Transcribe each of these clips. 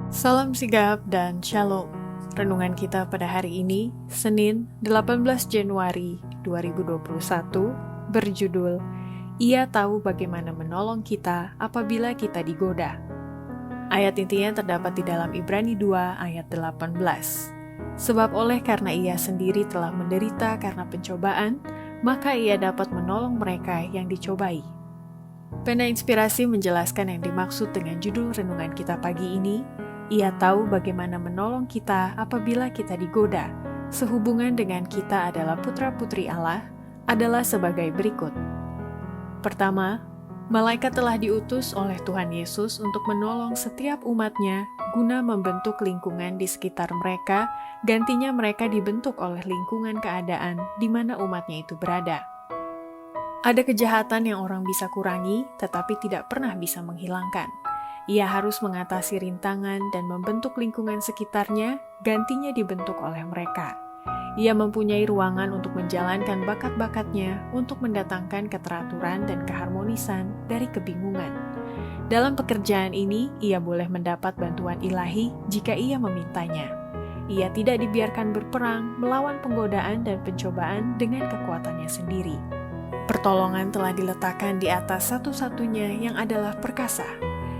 Salam sigap dan shalom. Renungan kita pada hari ini, Senin 18 Januari 2021, berjudul Ia tahu bagaimana menolong kita apabila kita digoda. Ayat intinya terdapat di dalam Ibrani 2 ayat 18. Sebab oleh karena ia sendiri telah menderita karena pencobaan, maka ia dapat menolong mereka yang dicobai. Pena Inspirasi menjelaskan yang dimaksud dengan judul renungan kita pagi ini. Ia tahu bagaimana menolong kita apabila kita digoda, sehubungan dengan kita adalah putra-putri Allah, adalah sebagai berikut. Pertama, malaikat telah diutus oleh Tuhan Yesus untuk menolong setiap umatnya guna membentuk lingkungan di sekitar mereka, gantinya mereka dibentuk oleh lingkungan keadaan di mana umatnya itu berada. Ada kejahatan yang orang bisa kurangi, tetapi tidak pernah bisa menghilangkan. Ia harus mengatasi rintangan dan membentuk lingkungan sekitarnya, gantinya dibentuk oleh mereka. Ia mempunyai ruangan untuk menjalankan bakat-bakatnya untuk mendatangkan keteraturan dan keharmonisan dari kebingungan. Dalam pekerjaan ini, ia boleh mendapat bantuan ilahi jika ia memintanya. Ia tidak dibiarkan berperang melawan penggodaan dan pencobaan dengan kekuatannya sendiri. Pertolongan telah diletakkan di atas satu-satunya yang adalah perkasa.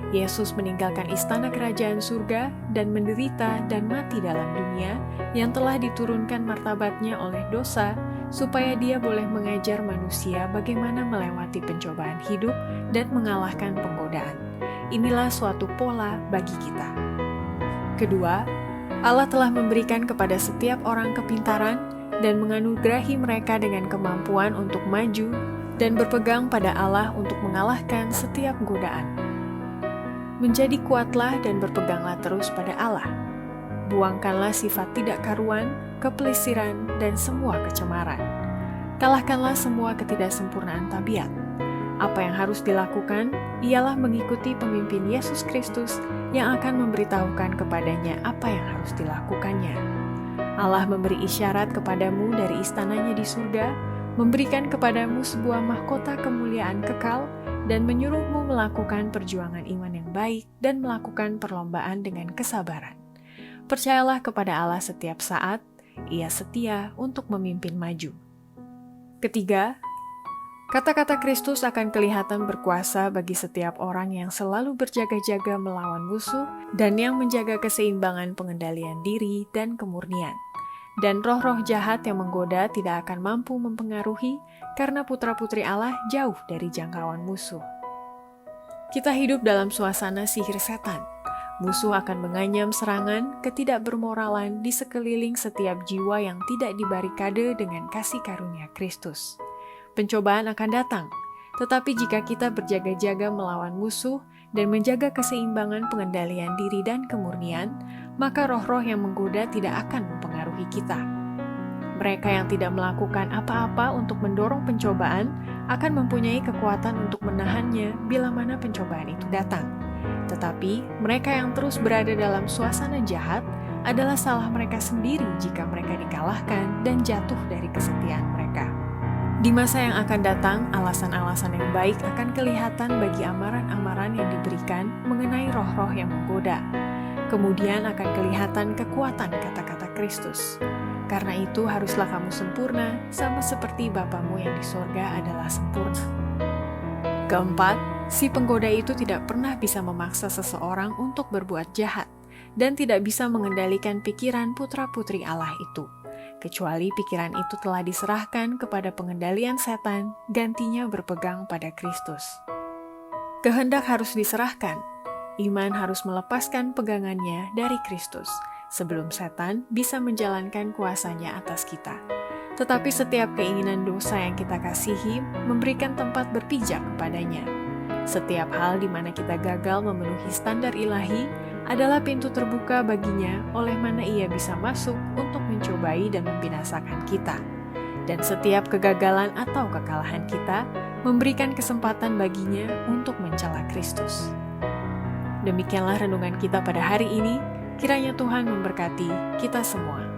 Yesus meninggalkan istana kerajaan surga dan menderita dan mati dalam dunia yang telah diturunkan martabatnya oleh dosa, supaya dia boleh mengajar manusia bagaimana melewati pencobaan hidup dan mengalahkan penggodaan. Inilah suatu pola bagi kita. Kedua, Allah telah memberikan kepada setiap orang kepintaran dan menganugerahi mereka dengan kemampuan untuk maju dan berpegang pada Allah untuk mengalahkan setiap godaan. Menjadi kuatlah dan berpeganglah terus pada Allah. Buangkanlah sifat tidak karuan, kepelisiran, dan semua kecemaran. Kalahkanlah semua ketidaksempurnaan tabiat. Apa yang harus dilakukan ialah mengikuti pemimpin Yesus Kristus yang akan memberitahukan kepadanya apa yang harus dilakukannya. Allah memberi isyarat kepadamu dari istananya di surga, memberikan kepadamu sebuah mahkota kemuliaan kekal, dan menyuruhmu melakukan perjuangan iman yang baik dan melakukan perlombaan dengan kesabaran. Percayalah kepada Allah setiap saat, Ia setia untuk memimpin maju. Ketiga, kata-kata Kristus akan kelihatan berkuasa bagi setiap orang yang selalu berjaga-jaga melawan musuh dan yang menjaga keseimbangan pengendalian diri dan kemurnian. Dan roh-roh jahat yang menggoda tidak akan mampu mempengaruhi karena putra-putri Allah jauh dari jangkauan musuh. Kita hidup dalam suasana sihir setan. Musuh akan menganyam serangan ketidakbermoralan di sekeliling setiap jiwa yang tidak dibarikade dengan kasih karunia Kristus. Pencobaan akan datang, tetapi jika kita berjaga-jaga melawan musuh dan menjaga keseimbangan pengendalian diri dan kemurnian, maka roh-roh yang menggoda tidak akan mempengaruhi kita. Mereka yang tidak melakukan apa-apa untuk mendorong pencobaan akan mempunyai kekuatan untuk menahannya bila mana pencobaan itu datang. Tetapi mereka yang terus berada dalam suasana jahat adalah salah mereka sendiri jika mereka dikalahkan dan jatuh dari kesetiaan mereka. Di masa yang akan datang, alasan-alasan yang baik akan kelihatan bagi amaran-amaran yang diberikan mengenai roh-roh yang menggoda. Kemudian akan kelihatan kekuatan kata-kata Kristus. Karena itu haruslah kamu sempurna, sama seperti Bapamu yang di sorga adalah sempurna. Keempat, si penggoda itu tidak pernah bisa memaksa seseorang untuk berbuat jahat, dan tidak bisa mengendalikan pikiran putra-putri Allah itu. Kecuali pikiran itu telah diserahkan kepada pengendalian setan, gantinya berpegang pada Kristus. Kehendak harus diserahkan, iman harus melepaskan pegangannya dari Kristus, sebelum setan bisa menjalankan kuasanya atas kita. Tetapi setiap keinginan dosa yang kita kasihi memberikan tempat berpijak kepadanya. Setiap hal di mana kita gagal memenuhi standar ilahi adalah pintu terbuka baginya oleh mana ia bisa masuk untuk mencobai dan membinasakan kita. Dan setiap kegagalan atau kekalahan kita memberikan kesempatan baginya untuk mencela Kristus. Demikianlah renungan kita pada hari ini. Kiranya Tuhan memberkati kita semua.